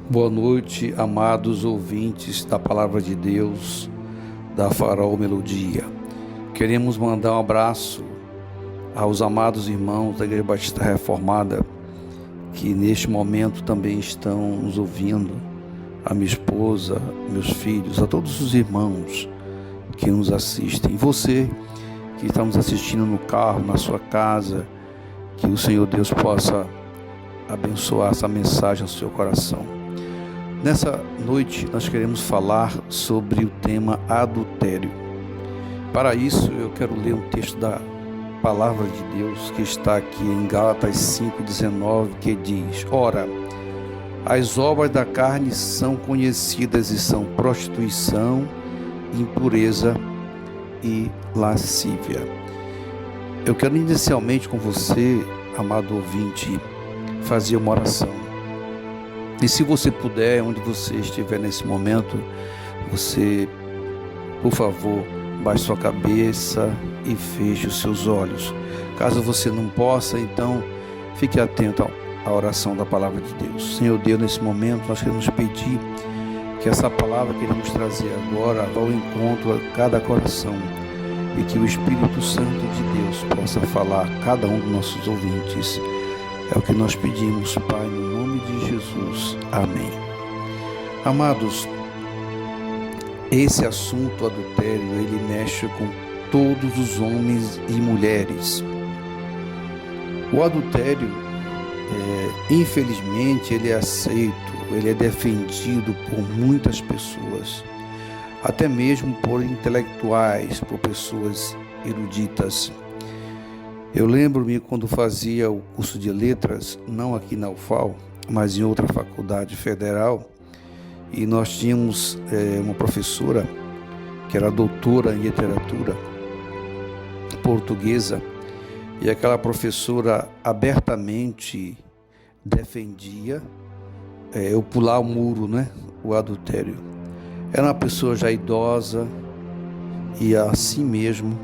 Boa noite, amados ouvintes da Palavra de Deus, da Farol Melodia. Queremos mandar um abraço aos amados irmãos da Igreja Batista Reformada, que neste momento também estão nos ouvindo, a minha esposa, meus filhos, a todos os irmãos que nos assistem. Você que está nos assistindo no carro, na sua casa, que o Senhor Deus possa abençoar essa mensagem ao seu coração. Nessa noite nós queremos falar sobre o tema adultério. Para isso eu quero ler um texto da Palavra de Deus que está aqui em Gálatas 5,19, que diz: Ora, as obras da carne são conhecidas e são prostituição, impureza e lascívia. Eu quero inicialmente com você, amado ouvinte, fazer uma oração. E se você puder, onde você estiver nesse momento, você, por favor, baixe sua cabeça e feche os seus olhos. Caso você não possa, então, fique atento à oração da Palavra de Deus. Senhor Deus, nesse momento, nós queremos pedir que essa palavra que queremos trazer agora vá ao encontro a cada coração e que o Espírito Santo de Deus possa falar a cada um dos nossos ouvintes. É o que nós pedimos, Pai, no nome de Jesus. Amém. Amados, esse assunto adultério, ele mexe com todos os homens e mulheres. O adultério, infelizmente, ele é aceito, ele é defendido por muitas pessoas, até mesmo por intelectuais, por pessoas eruditas. Eu lembro-me quando fazia o curso de letras, não aqui na UFAL, mas em outra faculdade federal, e nós tínhamos uma professora que era doutora em literatura portuguesa, e aquela professora abertamente defendia eu pular o muro, o adultério. Era uma pessoa já idosa e assim mesmo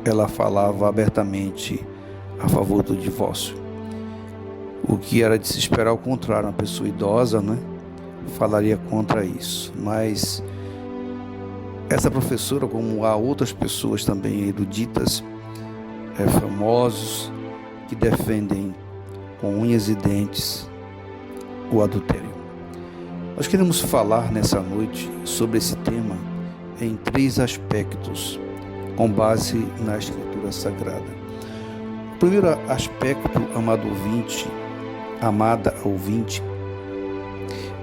ela falava abertamente a favor do divórcio. O que era de se esperar ao contrário, uma pessoa idosa, falaria contra isso. Mas essa professora, como há outras pessoas também eruditas, famosos, que defendem com unhas e dentes o adultério. Nós queremos falar nessa noite sobre esse tema em 3 aspectos, com base na Escritura Sagrada. O primeiro aspecto, amado ouvinte, amada ouvinte,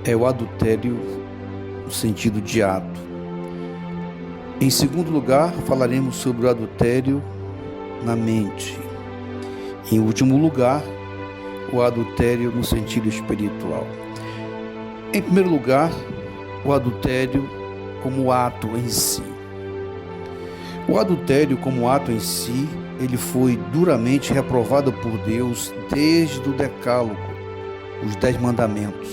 é o adultério no sentido de ato. Em segundo lugar, falaremos sobre o adultério na mente. Em último lugar, o adultério no sentido espiritual. Em primeiro lugar, o adultério como ato em si. O adultério como ato em si, ele foi duramente reprovado por Deus desde o Decálogo, os 10 mandamentos.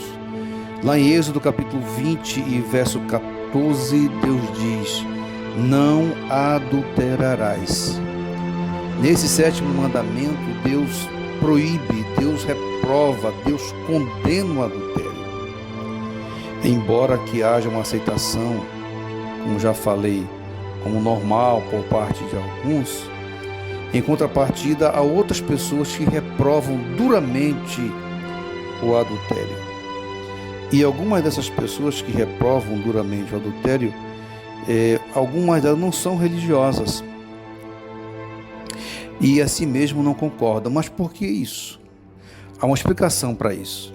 Lá em Êxodo capítulo 20 e verso 14, Deus diz: não adulterarás. Nesse 7º mandamento, Deus proíbe, Deus reprova, Deus condena o adultério. Embora que haja uma aceitação, como já falei, como normal por parte de alguns, em contrapartida há outras pessoas que reprovam duramente o adultério. E algumas dessas pessoas que reprovam duramente o adultério, algumas delas não são religiosas e assim mesmo não concordam. Mas por que isso? Há uma explicação para isso.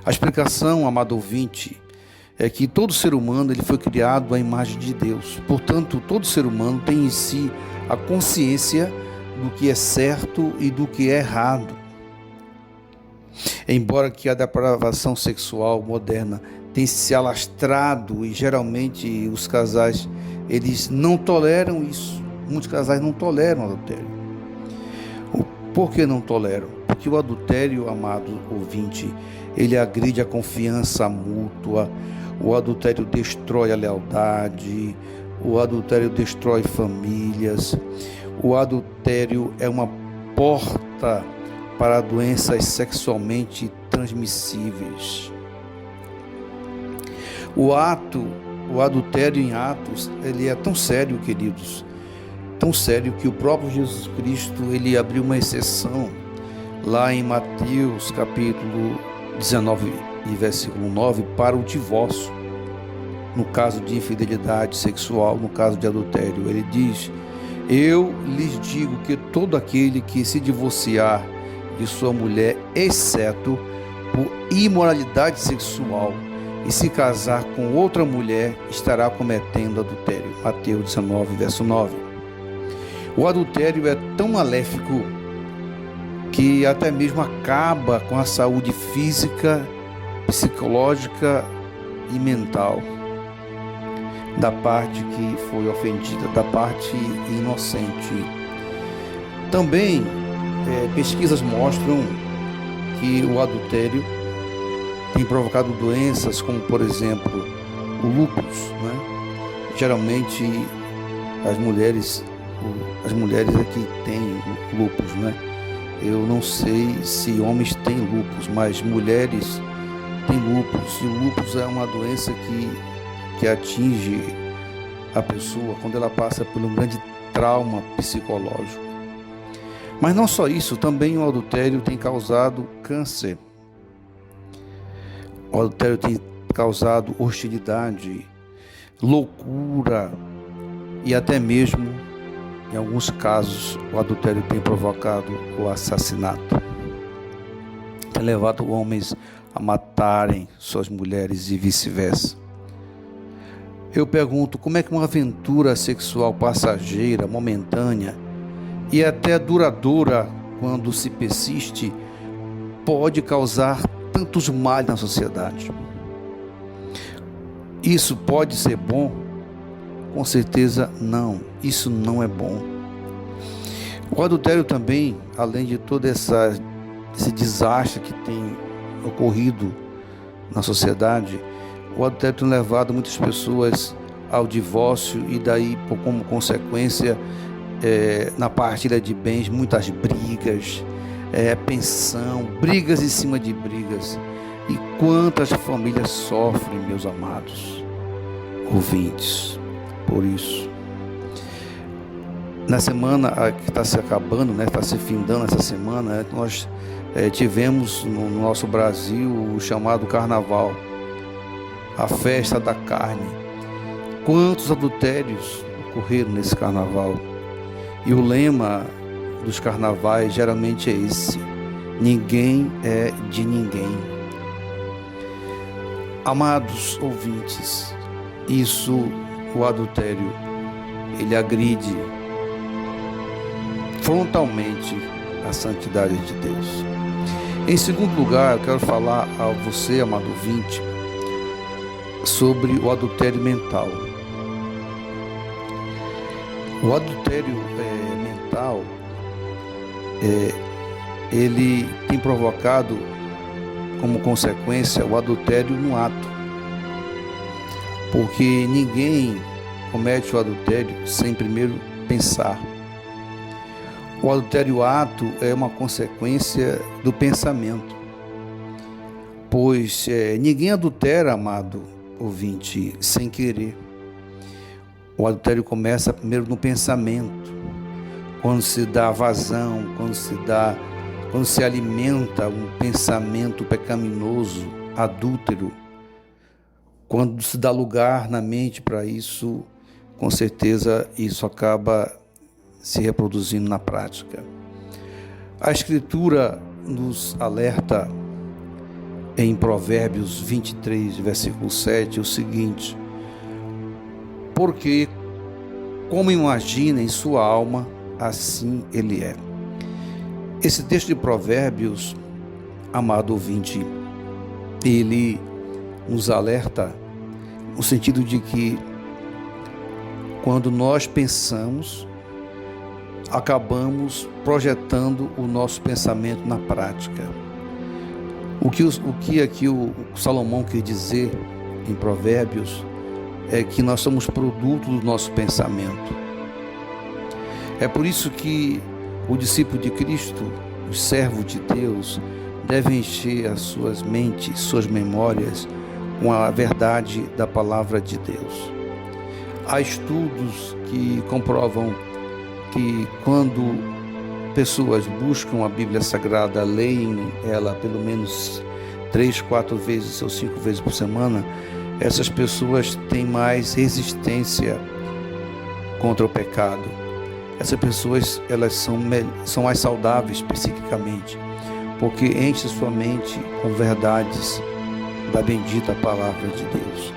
A explicação, amado ouvinte, é que todo ser humano ele foi criado à imagem de Deus. Portanto, todo ser humano tem em si a consciência do que é certo e do que é errado. Embora que a depravação sexual moderna tenha se alastrado e geralmente os casais eles não toleram isso. Muitos casais não toleram o adultério. Por que não toleram? Porque o adultério, amado ouvinte, ele agride a confiança mútua. O adultério destrói a lealdade, o adultério destrói famílias, o adultério é uma porta para doenças sexualmente transmissíveis. O adultério em Atos, ele é tão sério, queridos, tão sério que o próprio Jesus Cristo, ele abriu uma exceção lá em Mateus capítulo 19 e versículo 9 para o divórcio. No caso de infidelidade sexual, no caso de adultério, ele diz: eu lhes digo que todo aquele que se divorciar de sua mulher, exceto por imoralidade sexual, e se casar com outra mulher, estará cometendo adultério. Mateus 19, verso 9. O adultério é tão maléfico que até mesmo acaba com a saúde física, psicológica e mental da parte que foi ofendida, da parte inocente. Também pesquisas mostram que o adultério tem provocado doenças como, por exemplo, o lúpus, né? Geralmente as mulheres é que têm lúpus, né? Eu não sei se homens têm lúpus, mas mulheres têm lúpus. E o lúpus é uma doença que atinge a pessoa quando ela passa por um grande trauma psicológico. Mas não só isso, também o adultério tem causado câncer. O adultério tem causado hostilidade, loucura e até mesmo, em alguns casos, o adultério tem provocado o assassinato. Tem levado homens a matarem suas mulheres e vice-versa. Eu pergunto, como é que uma aventura sexual passageira, momentânea e até duradoura, quando se persiste, pode causar tantos males na sociedade? Isso pode ser bom? Com certeza não, isso não é bom. O adultério também, além de todo esse desastre que tem ocorrido na sociedade, o adultério tem levado muitas pessoas ao divórcio e daí, como consequência, na partilha de bens, muitas brigas, pensão, brigas em cima de brigas. E quantas famílias sofrem, meus amados ouvintes, por isso. Na semana que está se acabando, está se findando essa semana, nós tivemos no nosso Brasil o chamado Carnaval, a festa da carne. Quantos adultérios ocorreram nesse carnaval? E o lema dos carnavais geralmente é esse: ninguém é de ninguém. Amados ouvintes, o adultério, ele agride frontalmente a santidade de Deus. Em segundo lugar, eu quero falar a você, amado ouvinte, sobre o adultério mental. O adultério mental, ele tem provocado como consequência o adultério no ato, porque ninguém comete o adultério sem primeiro pensar. O adultério ato é uma consequência do pensamento, pois ninguém adultera, amado ouvinte, sem querer. O adultério começa primeiro no pensamento, quando se dá vazão, quando se alimenta um pensamento pecaminoso, adúltero, quando se dá lugar na mente para isso, com certeza isso acaba se reproduzindo na prática. A Escritura nos alerta em Provérbios 23, versículo 7, o seguinte: porque como imagina em sua alma, assim ele é. Esse texto de Provérbios, amado ouvinte, ele nos alerta no sentido de que quando nós pensamos, acabamos projetando o nosso pensamento na prática. O que aqui o Salomão quer dizer em Provérbios é que nós somos produto do nosso pensamento. É por isso que o discípulo de Cristo, o servo de Deus, deve encher as suas mentes, suas memórias com a verdade da palavra de Deus. Há estudos que comprovam que quando pessoas buscam a Bíblia Sagrada, leem ela pelo menos 3, 4 vezes ou 5 vezes por semana, essas pessoas têm mais resistência contra o pecado. Essas pessoas, elas são mais saudáveis psiquicamente, porque enche sua mente com verdades da bendita palavra de Deus.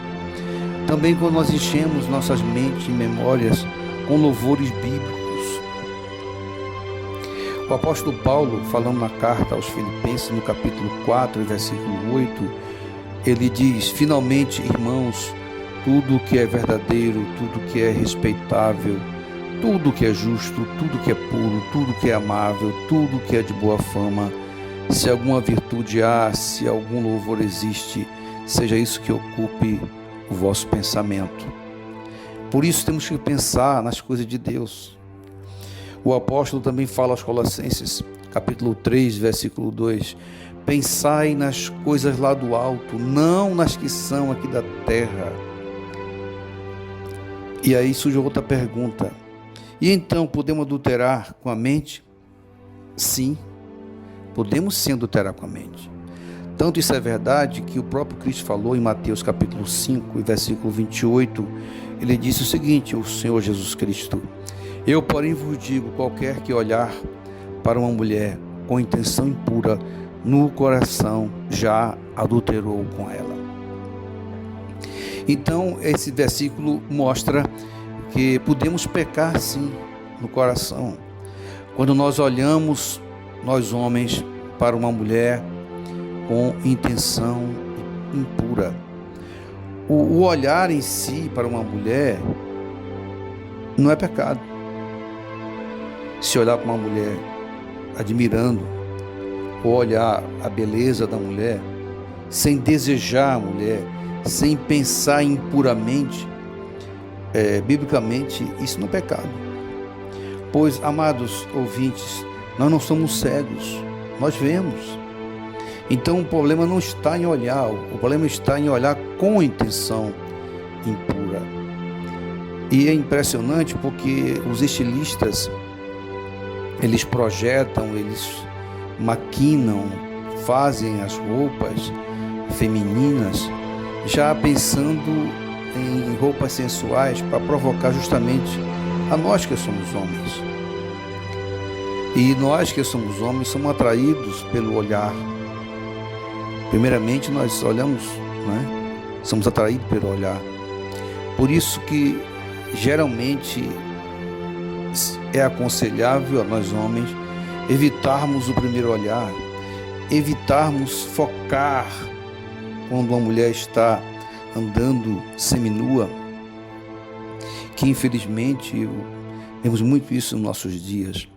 Também quando nós enchemos nossas mentes e memórias com louvores bíblicos. O apóstolo Paulo, falando na carta aos Filipenses, no capítulo 4, versículo 8, ele diz: finalmente, irmãos, tudo que é verdadeiro, tudo que é respeitável, tudo que é justo, tudo que é puro, tudo que é amável, tudo que é de boa fama, se alguma virtude há, se algum louvor existe, seja isso que ocupe o vosso pensamento. Por isso temos que pensar nas coisas de Deus. O apóstolo também fala aos Colossenses, capítulo 3, versículo 2, pensai nas coisas lá do alto, não nas que são aqui da terra. E aí surge outra pergunta: e então, podemos adulterar com a mente? Sim, podemos sim adulterar com a mente. Tanto isso é verdade que o próprio Cristo falou em Mateus capítulo 5, versículo 28, ele disse o seguinte, o Senhor Jesus Cristo: eu, porém, vos digo, qualquer que olhar para uma mulher com intenção impura, no coração já adulterou com ela. Então, esse versículo mostra que podemos pecar sim no coração. Quando nós olhamos, nós homens, para uma mulher com intenção impura. O olhar em si para uma mulher não é pecado. Se olhar para uma mulher admirando, ou olhar a beleza da mulher, sem desejar a mulher, sem pensar impuramente, biblicamente, isso não é pecado. Pois, amados ouvintes, nós não somos cegos, nós vemos. Então o problema não está em olhar, o problema está em olhar com intenção impura. E é impressionante porque os estilistas, eles projetam, eles maquinam, fazem as roupas femininas, já pensando em roupas sensuais para provocar justamente a nós que somos homens. E nós que somos homens somos atraídos pelo olhar. Primeiramente nós olhamos, né? Somos atraídos pelo olhar. Por isso que geralmente é aconselhável a nós homens evitarmos o primeiro olhar, evitarmos focar quando uma mulher está andando seminua, que infelizmente vemos muito isso nos nossos dias.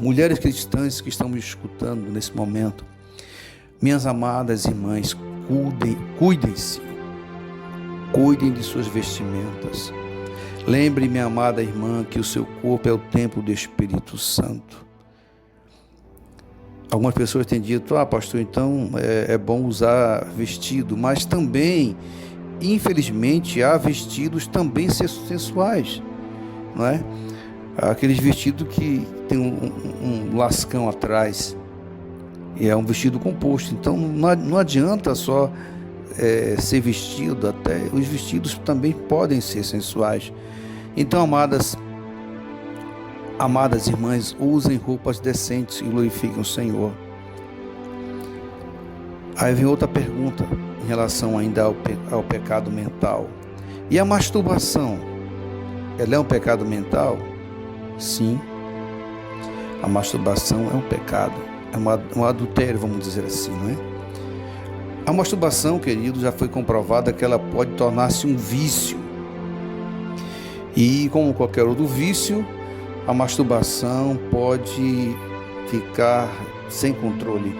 Mulheres cristãs que estão me escutando nesse momento, minhas amadas irmãs, cuidem-se, cuidem de suas vestimentas. Lembre, minha amada irmã, que o seu corpo é o templo do Espírito Santo. Algumas pessoas têm dito, pastor, então é bom usar vestido, mas também, infelizmente, há vestidos também sensuais, não é? Aqueles vestidos que tem um lascão atrás, e é um vestido composto, então não adianta só ser vestido, até os vestidos também podem ser sensuais. Então, amadas irmãs, usem roupas decentes e glorifiquem o Senhor. Aí vem outra pergunta em relação ainda ao pecado mental. E a masturbação, ela é um pecado mental? Sim, a masturbação é um pecado, é um adultério, vamos dizer assim, não é? A masturbação, querido, já foi comprovada que ela pode tornar-se um vício. E como qualquer outro vício, a masturbação pode ficar sem controle.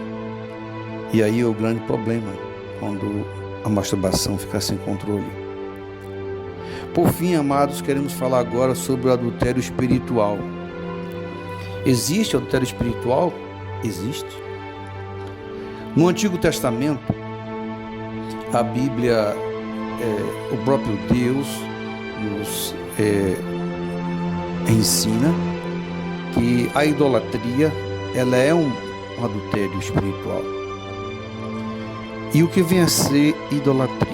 E aí é o grande problema, quando a masturbação fica sem controle. Por fim, amados, queremos falar agora sobre o adultério espiritual. Existe adultério espiritual? Existe. No Antigo Testamento, a Bíblia, o próprio Deus nos ensina que a idolatria, ela é um adultério espiritual. E o que vem a ser idolatria?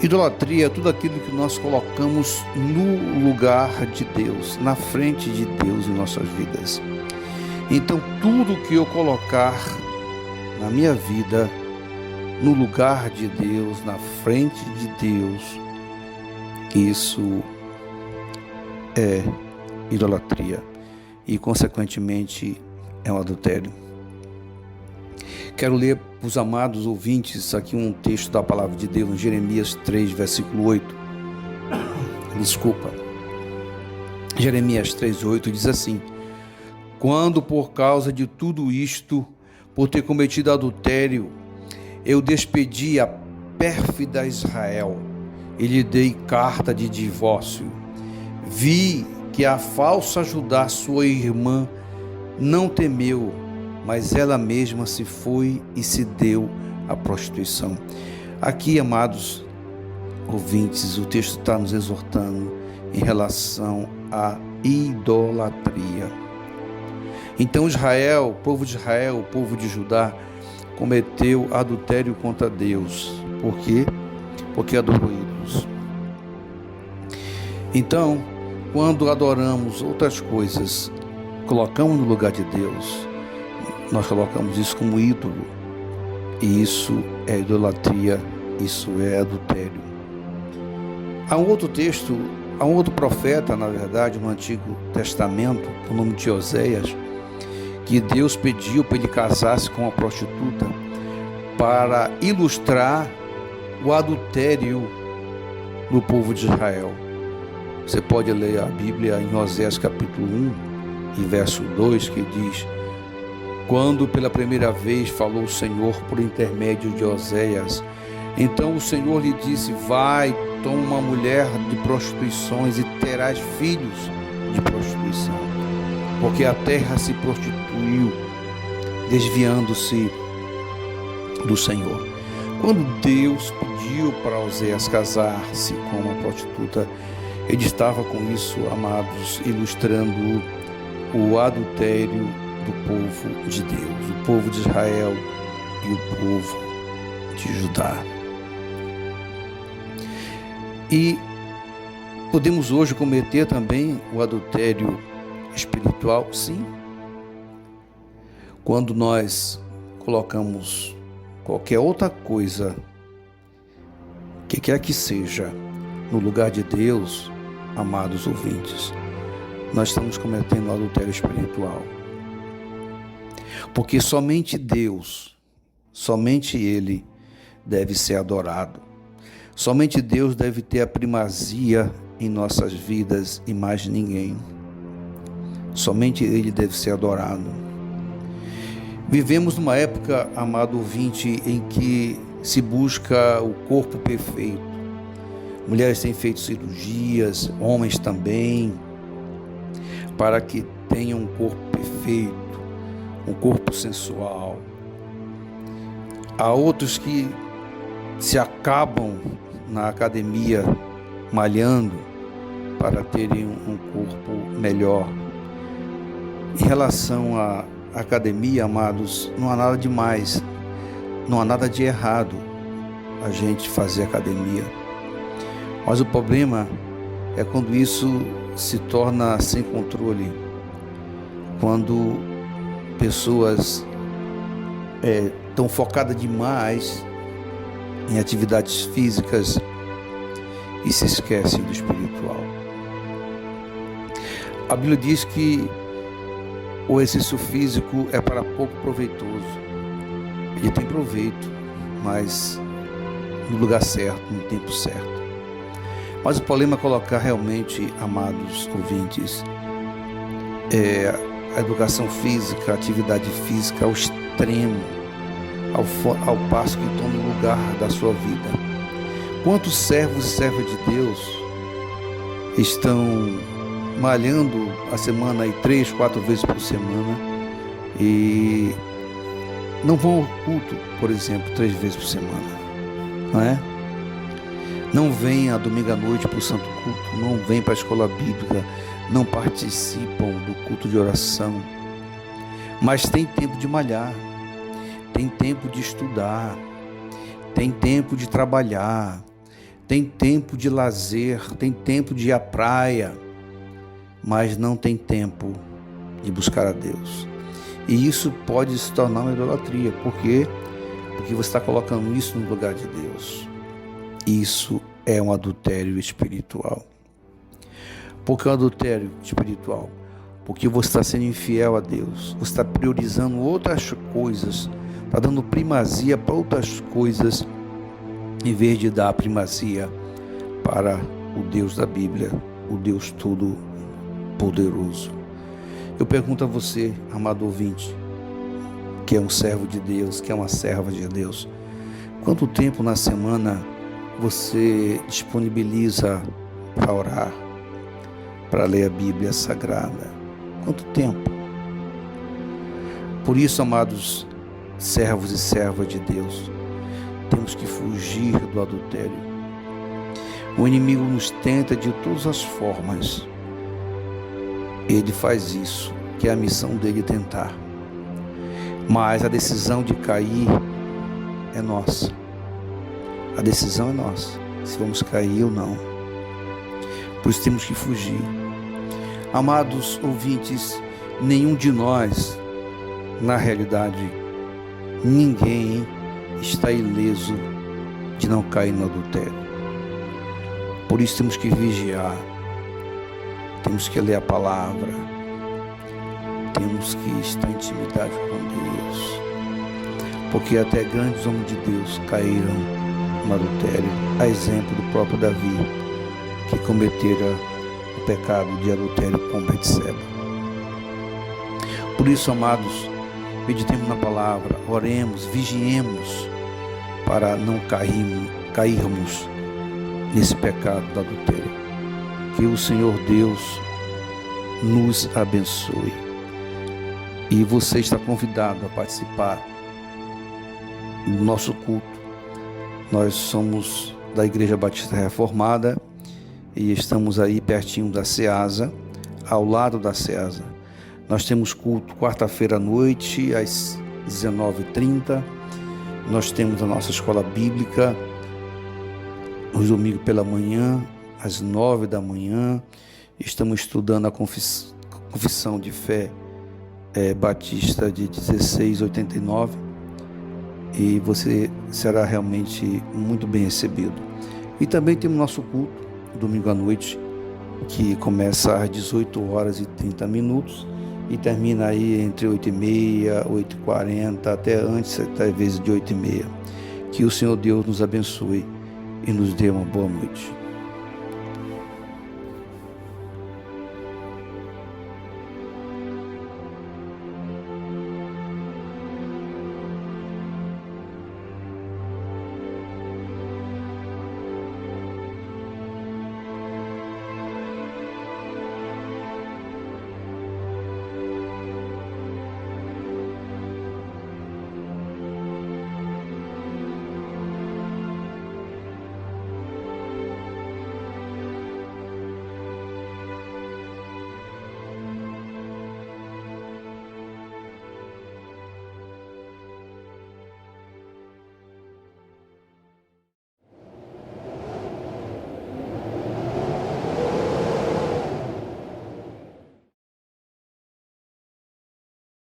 Idolatria é tudo aquilo que nós colocamos no lugar de Deus, na frente de Deus em nossas vidas. Então, tudo que eu colocar na minha vida, no lugar de Deus, na frente de Deus, isso é idolatria e, consequentemente, é um adultério. Quero ler para os amados ouvintes aqui um texto da palavra de Deus, em Jeremias 3, versículo 8. Jeremias 3, 8 diz assim: quando por causa de tudo isto, por ter cometido adultério, eu despedi a pérfida Israel e lhe dei carta de divórcio. Vi que a falsa Judá, sua irmã, não temeu, mas ela mesma se foi e se deu à prostituição. Aqui, amados ouvintes, o texto está nos exortando em relação à idolatria. Então Israel, o povo de Israel, o povo de Judá, cometeu adultério contra Deus. Por quê? Porque adorou ídolos. Então, quando adoramos outras coisas, colocamos no lugar de Deus, nós colocamos isso como ídolo. E isso é idolatria, isso é adultério. Há um outro texto, há um outro profeta, na verdade, no Antigo Testamento, o nome de Oséias, que Deus pediu para ele casasse com uma prostituta para ilustrar o adultério no povo de Israel. Você pode ler a Bíblia em Oséias capítulo 1, e verso 2, que diz: quando pela primeira vez falou o Senhor por intermédio de Oséias, então o Senhor lhe disse: vai, toma uma mulher de prostituições e terás filhos de prostituição, porque a terra se prostituiu, desviando-se do Senhor. Quando Deus pediu para Oséias casar-se com uma prostituta, ele estava com isso, amados, ilustrando o adultério do povo de Deus, o povo de Israel e o povo de Judá. E podemos hoje cometer também o adultério espiritual, sim, quando nós colocamos qualquer outra coisa, que quer que seja, no lugar de Deus, amados ouvintes, nós estamos cometendo o adultério espiritual. Porque somente Deus, somente Ele deve ser adorado. Somente Deus deve ter a primazia em nossas vidas e mais ninguém. Somente Ele deve ser adorado. Vivemos numa época, amado ouvinte, em que se busca o corpo perfeito. Mulheres têm feito cirurgias, homens também, para que tenham um corpo perfeito, um corpo sensual. Há outros que se acabam na academia malhando para terem um corpo melhor. Em relação à academia, amados, não há nada de mais, não há nada de errado a gente fazer academia. Mas o problema é quando isso se torna sem controle, quando pessoas estão focadas demais em atividades físicas e se esquecem do espiritual. A Bíblia diz que o exercício físico é para pouco proveitoso. Ele tem proveito, mas no lugar certo, no tempo certo. Mas o problema é colocar realmente, amados ouvintes, a educação física, a atividade física ao extremo, ao passo que toma o lugar da sua vida. Quantos servos e servas de Deus estão malhando a semana aí 3, 4 vezes por semana e não vão ao culto, por exemplo, 3 vezes por semana? não é? Não vêm a domingo à noite para o santo culto, não vêm para a escola bíblica, não participam do culto de oração, mas tem tempo de malhar, tem tempo de estudar, tem tempo de trabalhar, tem tempo de lazer, tem tempo de ir à praia, mas não tem tempo de buscar a Deus. E isso pode se tornar uma idolatria. Por quê? Porque você está colocando isso no lugar de Deus. Isso é um adultério espiritual. Por que um adultério espiritual? Porque você está sendo infiel a Deus. Você está priorizando outras coisas, está dando primazia para outras coisas, em vez de dar primazia para o Deus da Bíblia, o Deus Todo-Poderoso. Eu pergunto a você, amado ouvinte, que é um servo de Deus, que é uma serva de Deus, quanto tempo na semana você disponibiliza para orar, para ler a Bíblia Sagrada? Quanto tempo? Por isso, amados servos e servas de Deus, temos que fugir do adultério. O inimigo nos tenta de todas as formas. Ele faz isso, que é a missão dele tentar. Mas a decisão de cair é nossa. A decisão é nossa, se vamos cair ou não. Por isso temos que fugir. Amados ouvintes, nenhum de nós, na realidade, ninguém está ileso de não cair no adultério. Por isso temos que vigiar, temos que ler a palavra, temos que estar em intimidade com Deus, porque até grandes homens de Deus caíram no adultério, a exemplo do próprio Davi, que cometera o pecado de adultério com Betseba. Por isso, amados, meditemos na palavra, oremos, vigiemos para não cairmos nesse pecado do adultério. Que o Senhor Deus nos abençoe. E você está convidado a participar do nosso culto. Nós somos da Igreja Batista Reformada e estamos aí pertinho da Ceasa, ao lado da Ceasa. Nós temos culto quarta-feira à noite, às 19h30. Nós temos a nossa escola bíblica nos domingos pela manhã, às 9 da manhã. Estamos estudando a confissão de fé batista de 1689 e você será realmente muito bem recebido. E também temos nosso culto, domingo à noite, que começa às 18h30 e termina aí entre 8h30, 8h40, até antes, até vezes de 8h30. Que o Senhor Deus nos abençoe e nos dê uma boa noite.